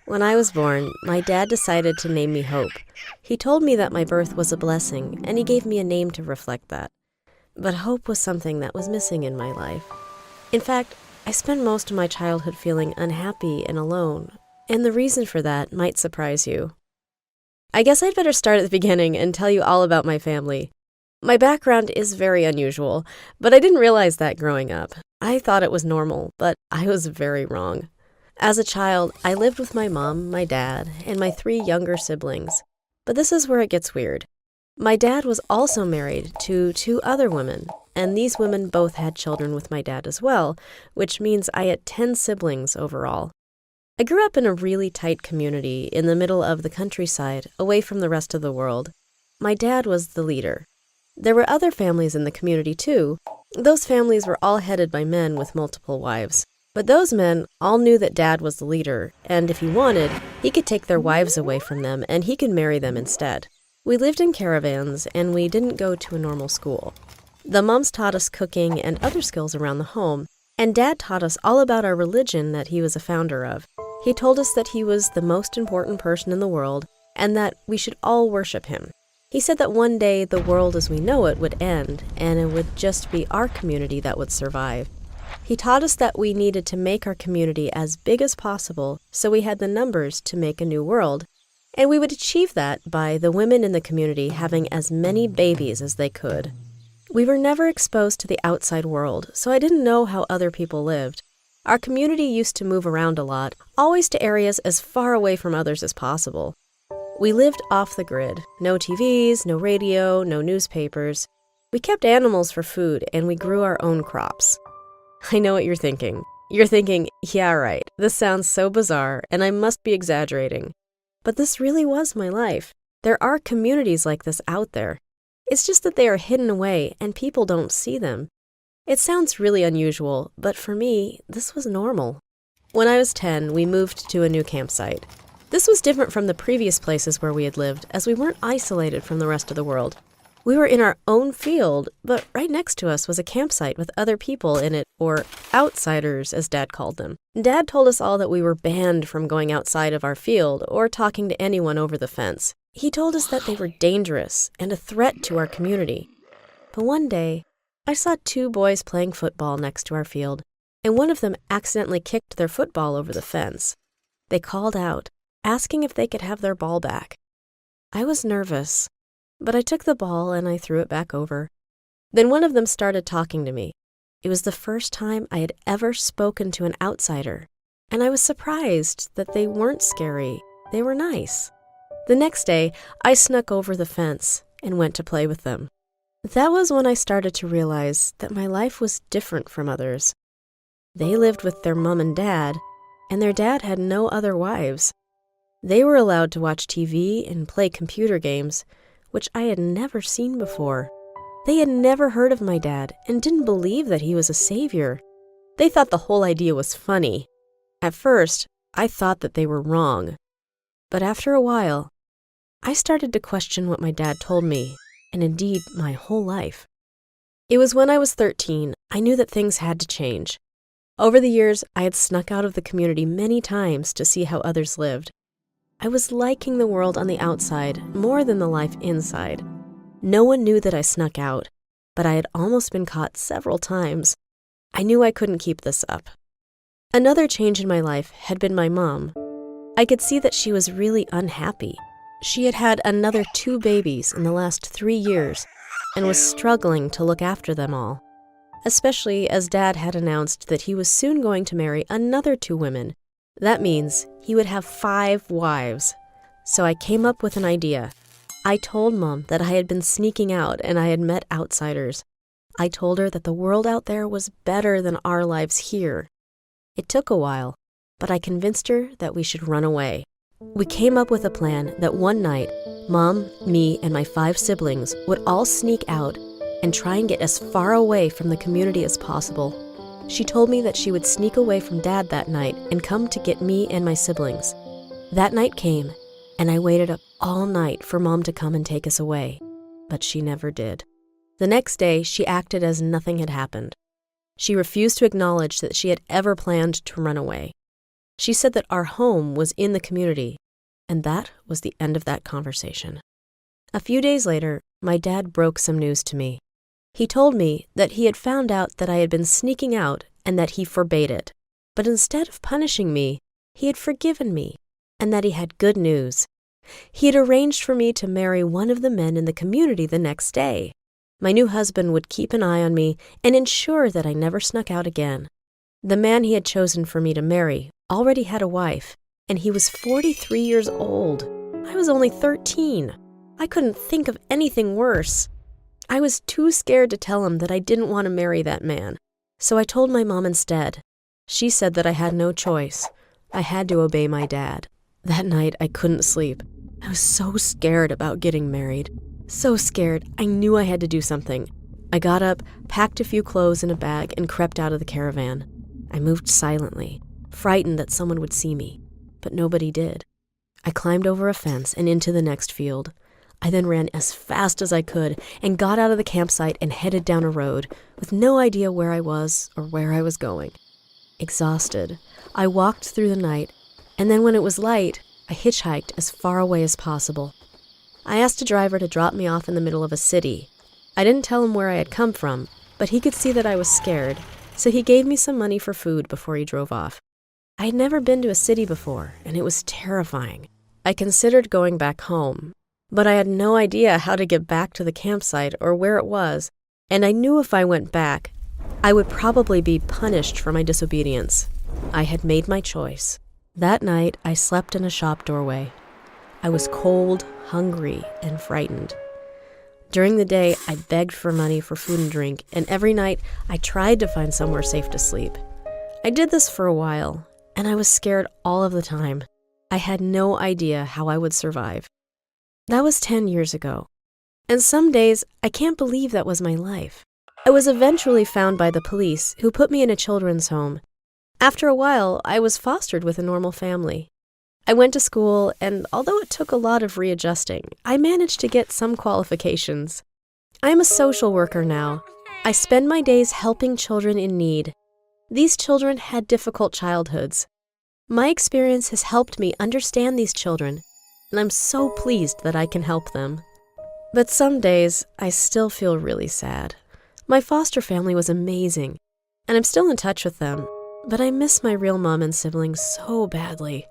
When I was born, my dad decided to name me Hope. He told me that my birth was a blessing, and he gave me a name to reflect that. But hope was something that was missing in my life. In fact, I spent most of my childhood feeling unhappy and alone, and the reason for that might surprise you. I guess I'd better start at the beginning and tell you all about my family. My background is very unusual, but I didn't realize that growing up. I thought it was normal, but I was very wrong. As a child, I lived with my mom, my dad, and my 3 younger siblings. But this is where it gets weird. My dad was also married to 2 other women, and these women both had children with my dad as well, which means I had 10 siblings overall. I grew up in a really tight community in the middle of the countryside, away from the rest of the world. My dad was the leader. There were other families in the community too. Those families were all headed by men with multiple wives. But those men all knew that Dad was the leader, and if he wanted, he could take their wives away from them and he could marry them instead. We lived in caravans, and we didn't go to a normal school. The moms taught us cooking and other skills around the home, and Dad taught us all about our religion that he was a founder of. He told us that he was the most important person in the world, and that we should all worship him. He said that one day the world as we know it would end, and it would just be our community that would survive. He taught us that we needed to make our community as big as possible so we had the numbers to make a new world, and we would achieve that by the women in the community having as many babies as they could. We were never exposed to the outside world, so I didn't know how other people lived. Our community used to move around a lot, always to areas as far away from others as possible. We lived off the grid. No TVs, no radio, no newspapers. We kept animals for food, and we grew our own crops. I know what you're thinking. You're thinking, yeah, right, this sounds so bizarre, and I must be exaggerating. But this really was my life. There are communities like this out there. It's just that they are hidden away, and people don't see them. It sounds really unusual, but for me, this was normal. When I was 10, we moved to a new campsite. This was different from the previous places where we had lived, as we weren't isolated from the rest of the world. We were in our own field, but right next to us was a campsite with other people in it, or outsiders, as Dad called them. Dad told us all that we were banned from going outside of our field or talking to anyone over the fence. He told us that they were dangerous and a threat to our community. But one day, I saw 2 boys playing football next to our field, and one of them accidentally kicked their football over the fence. They called out, asking if they could have their ball back. I was nervous, but I took the ball and I threw it back over. Then one of them started talking to me. It was the first time I had ever spoken to an outsider, and I was surprised that they weren't scary. They were nice. The next day, I snuck over the fence and went to play with them. That was when I started to realize that my life was different from others. They lived with their mom and dad their dad had no other wives. They were allowed to watch TV and play computer games, which I had never seen before. They had never heard of my dad and didn't believe that he was a savior. They thought the whole idea was funny. At first, I thought that they were wrong. But after a while, I started to question what my dad told me, and indeed my whole life. It was when I was 13, I knew that things had to change. Over the years, I had snuck out of the community many times to see how others lived. I was liking the world on the outside more than the life inside. No one knew that I snuck out, but I had almost been caught several times. I knew I couldn't keep this up. Another change in my life had been my mom. I could see that she was really unhappy. She had had another 2 babies in the last 3 years and was struggling to look after them all, especially as Dad had announced that he was soon going to marry another 2 women. That means he would have 5 wives. So I came up with an idea. I told Mom that I had been sneaking out and I had met outsiders. I told her that the world out there was better than our lives here. It took a while, but I convinced her that we should run away. We came up with a plan that one night, Mom, me, and my 5 siblings would all sneak out and try and get as far away from the community as possible. She told me that she would sneak away from Dad that night and come to get me and my siblings. That night came, and I waited up all night for Mom to come and take us away, but she never did. The next day, she acted as nothing had happened. She refused to acknowledge that she had ever planned to run away. She said that our home was in the community, and that was the end of that conversation. A few days later, my dad broke some news to me. He told me that he had found out that I had been sneaking out and that he forbade it. But instead of punishing me, he had forgiven me, and that he had good news. He had arranged for me to marry one of the men in the community the next day. My new husband would keep an eye on me and ensure that I never snuck out again. The man he had chosen for me to marry already had a wife, and he was 43 years old. I was only 13. I couldn't think of anything worse. I was too scared to tell him that I didn't want to marry that man, so I told my mom instead. She said that I had no choice. I had to obey my dad. That night, I couldn't sleep. I was so scared about getting married. So scared, I knew I had to do something. I got up, packed a few clothes in a bag, and crept out of the caravan. I moved silently, frightened that someone would see me, but nobody did. I climbed over a fence and into the next field. I then ran as fast as I could and got out of the campsite and headed down a road with no idea where I was or where I was going. Exhausted, I walked through the night, and then when it was light, I hitchhiked as far away as possible. I asked a driver to drop me off in the middle of a city. I didn't tell him where I had come from, but he could see that I was scared, so he gave me some money for food before he drove off. I had never been to a city before, and it was terrifying. I considered going back home, but I had no idea how to get back to the campsite or where it was, and I knew if I went back, I would probably be punished for my disobedience. I had made my choice. That night, I slept in a shop doorway. I was cold, hungry, and frightened. During the day, I begged for money for food and drink, and every night, I tried to find somewhere safe to sleep. I did this for a while, and I was scared all of the time. I had no idea how I would survive. That was 10 years ago, and some days, I can't believe that was my life. I was eventually found by the police, who put me in a children's home. After a while, I was fostered with a normal family. I went to school, and although it took a lot of readjusting, I managed to get some qualifications. I am a social worker now. I spend my days helping children in need. These children had difficult childhoods. My experience has helped me understand these children, and I'm so pleased that I can help them. But some days, I still feel really sad. My foster family was amazing, and I'm still in touch with them, but I miss my real mom and siblings so badly.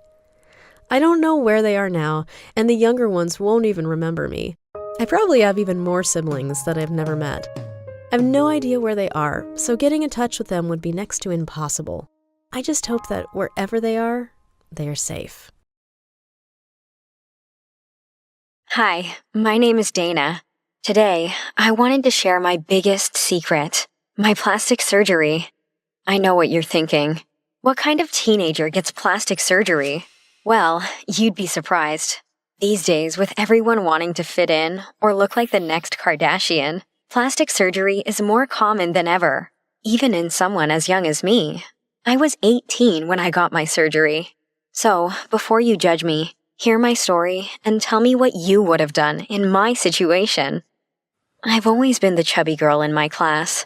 I don't know where they are now, and the younger ones won't even remember me. I probably have even more siblings that I've never met. I have no idea where they are, so getting in touch with them would be next to impossible. I just hope that wherever they are safe. Hi, my name is Dana. Today, I wanted to share my biggest secret, my plastic surgery. I know what you're thinking. What kind of teenager gets plastic surgery? Well, you'd be surprised. These days, with everyone wanting to fit in or look like the next Kardashian, plastic surgery is more common than ever, even in someone as young as me. I was 18 when I got my surgery. So, before you judge me, hear my story and tell me what you would have done in my situation. I've always been the chubby girl in my class.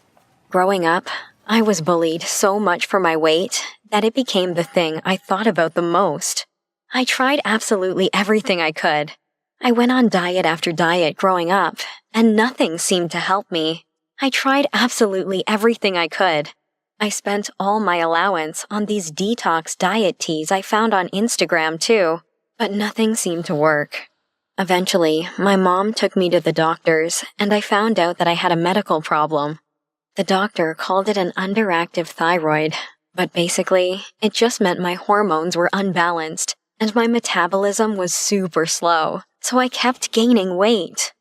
Growing up, I was bullied so much for my weight that it became the thing I thought about the most. I tried absolutely everything I could. I went on diet after diet growing up, and nothing seemed to help me. I tried absolutely everything I could. I spent all my allowance on these detox diet teas I found on Instagram too, but nothing seemed to work. Eventually, my mom took me to the doctors, and I found out that I had a medical problem. The doctor called it an underactive thyroid, but basically, it just meant my hormones were unbalanced, and my metabolism was super slow, so I kept gaining weight.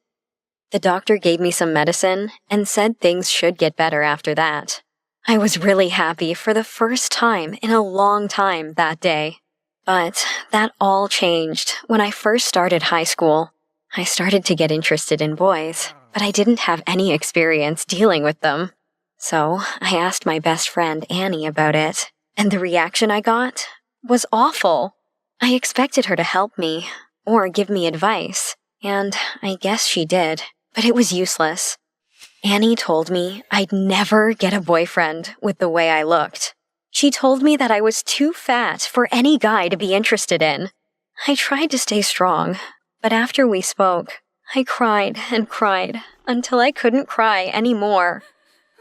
The doctor gave me some medicine and said things should get better after that. I was really happy for the first time in a long time that day. But that all changed when I first started high school. I started to get interested in boys, but I didn't have any experience dealing with them. So I asked my best friend Annie about it, and the reaction I got was awful. I expected her to help me, or give me advice, and I guess she did, but it was useless. Annie told me I'd never get a boyfriend with the way I looked. She told me that I was too fat for any guy to be interested in. I tried to stay strong, but after we spoke, I cried and cried until I couldn't cry anymore.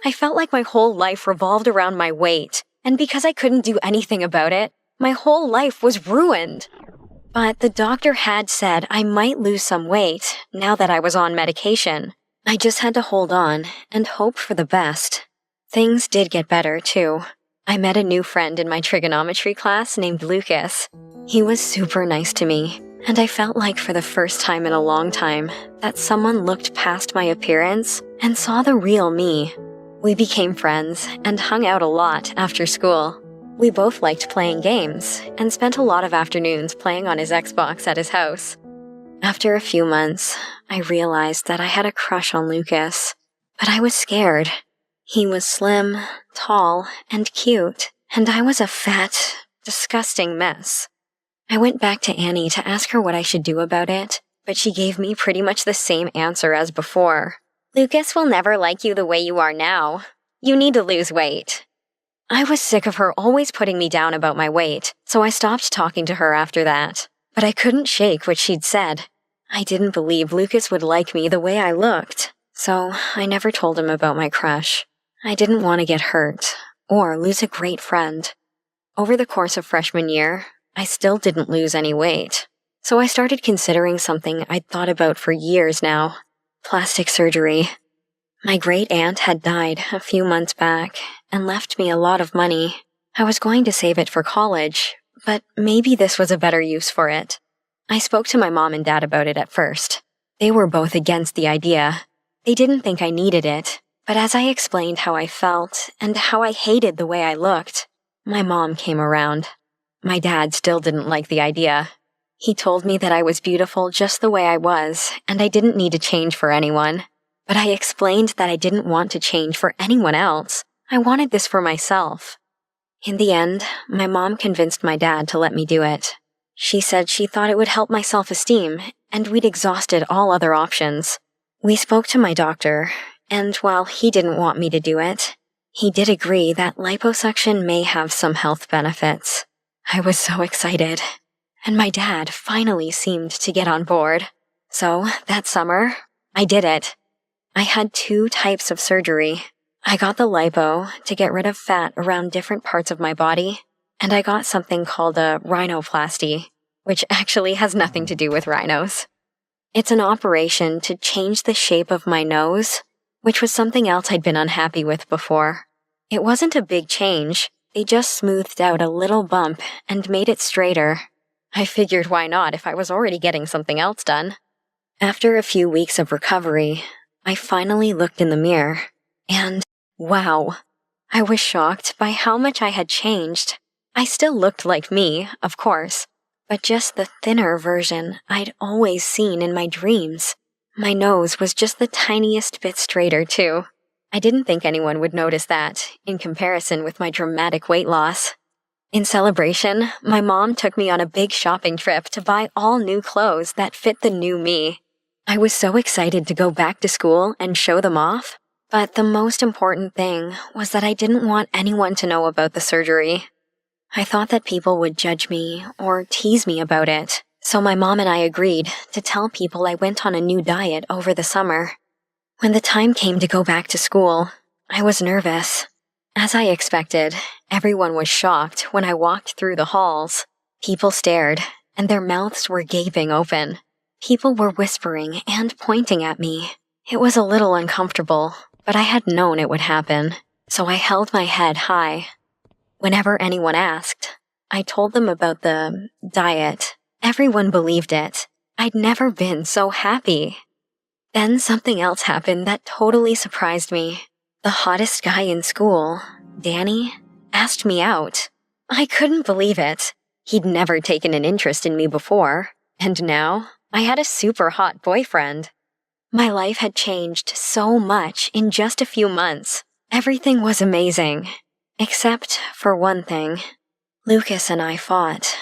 I felt like my whole life revolved around my weight, and because I couldn't do anything about it, my whole life was ruined. But the doctor had said I might lose some weight now that I was on medication. I just had to hold on and hope for the best. Things did get better, too. I met a new friend in my trigonometry class named Lucas. He was super nice to me, and I felt like for the first time in a long time that someone looked past my appearance and saw the real me. We became friends and hung out a lot after school. We both liked playing games and spent a lot of afternoons playing on his Xbox at his house. After a few months, I realized that I had a crush on Lucas, but I was scared. He was slim, tall, and cute, and I was a fat, disgusting mess. I went back to Annie to ask her what I should do about it, but she gave me pretty much the same answer as before. Lucas will never like you the way you are now. You need to lose weight. I was sick of her always putting me down about my weight, so I stopped talking to her after that. But I couldn't shake what she'd said. I didn't believe Lucas would like me the way I looked, so I never told him about my crush. I didn't want to get hurt, or lose a great friend. Over the course of freshman year, I still didn't lose any weight, so I started considering something I'd thought about for years now: plastic surgery. My great-aunt had died a few months back and left me a lot of money. I was going to save it for college, but maybe this was a better use for it. I spoke to my mom and dad about it at first. They were both against the idea. They didn't think I needed it, but as I explained how I felt and how I hated the way I looked, my mom came around. My dad still didn't like the idea. He told me that I was beautiful just the way I was, and I didn't need to change for anyone. But I explained that I didn't want to change for anyone else. I wanted this for myself. In the end, my mom convinced my dad to let me do it. She said she thought it would help my self-esteem, and we'd exhausted all other options. We spoke to my doctor, and while he didn't want me to do it, he did agree that liposuction may have some health benefits. I was so excited, and my dad finally seemed to get on board. So, that summer, I did it. I had 2 types of surgery. I got the lipo to get rid of fat around different parts of my body, and I got something called a rhinoplasty, which actually has nothing to do with rhinos. It's an operation to change the shape of my nose, which was something else I'd been unhappy with before. It wasn't a big change. They just smoothed out a little bump and made it straighter. I figured why not if I was already getting something else done. After a few weeks of recovery, I finally looked in the mirror, and wow, I was shocked by how much I had changed. I still looked like me, of course, but just the thinner version I'd always seen in my dreams. My nose was just the tiniest bit straighter, too. I didn't think anyone would notice that, in comparison with my dramatic weight loss. In celebration, my mom took me on a big shopping trip to buy all new clothes that fit the new me. I was so excited to go back to school and show them off, but the most important thing was that I didn't want anyone to know about the surgery. I thought that people would judge me or tease me about it, so my mom and I agreed to tell people I went on a new diet over the summer. When the time came to go back to school, I was nervous. As I expected, everyone was shocked when I walked through the halls. People stared, and their mouths were gaping open. People were whispering and pointing at me. It was a little uncomfortable, but I had known it would happen, so I held my head high. Whenever anyone asked, I told them about the diet. Everyone believed it. I'd never been so happy. Then something else happened that totally surprised me. The hottest guy in school, Danny, asked me out. I couldn't believe it. He'd never taken an interest in me before, and now I had a super hot boyfriend. My life had changed so much in just a few months. Everything was amazing. Except for one thing. Lucas and I fought.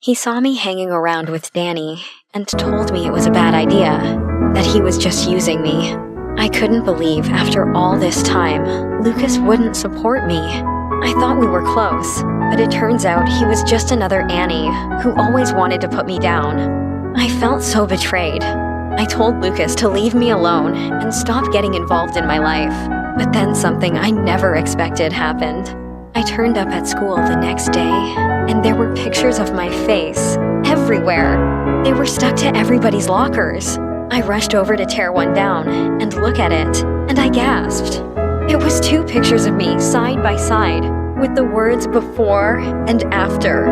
He saw me hanging around with Danny and told me it was a bad idea, that he was just using me. I couldn't believe after all this time, Lucas wouldn't support me. I thought we were close, but it turns out he was just another Annie who always wanted to put me down. I felt so betrayed. I told Lucas to leave me alone and stop getting involved in my life. But then something I never expected happened. I turned up at school the next day, and there were pictures of my face everywhere. They were stuck to everybody's lockers. I rushed over to tear one down and look at it, and I gasped. It was 2 pictures of me side by side, with the words before and after.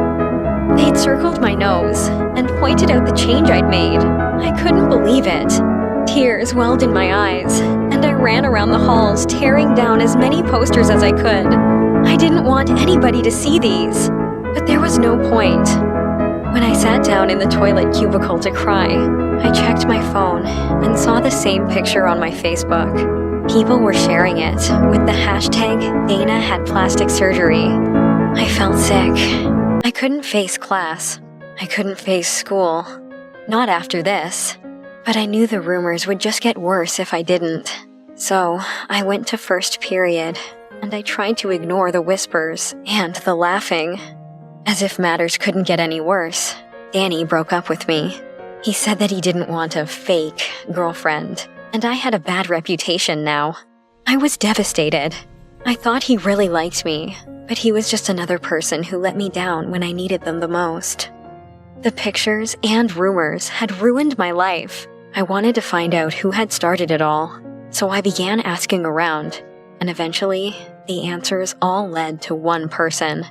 They'd circled my nose and pointed out the change I'd made. I couldn't believe it. Tears welled in my eyes, and I ran around the halls tearing down as many posters as I could. I didn't want anybody to see these, but there was no point. When I sat down in the toilet cubicle to cry, I checked my phone and saw the same picture on my Facebook. People were sharing it with the hashtag Dana had plastic surgery. I felt sick. I couldn't face class. I couldn't face school. Not after this. But I knew the rumors would just get worse if I didn't. So I went to first period, and I tried to ignore the whispers and the laughing. As if matters couldn't get any worse, Danny broke up with me. He said that he didn't want a fake girlfriend, and I had a bad reputation now. I was devastated. I thought he really liked me, but he was just another person who let me down when I needed them the most. The pictures and rumors had ruined my life. I wanted to find out who had started it all, so I began asking around, and eventually, the answers all led to one person.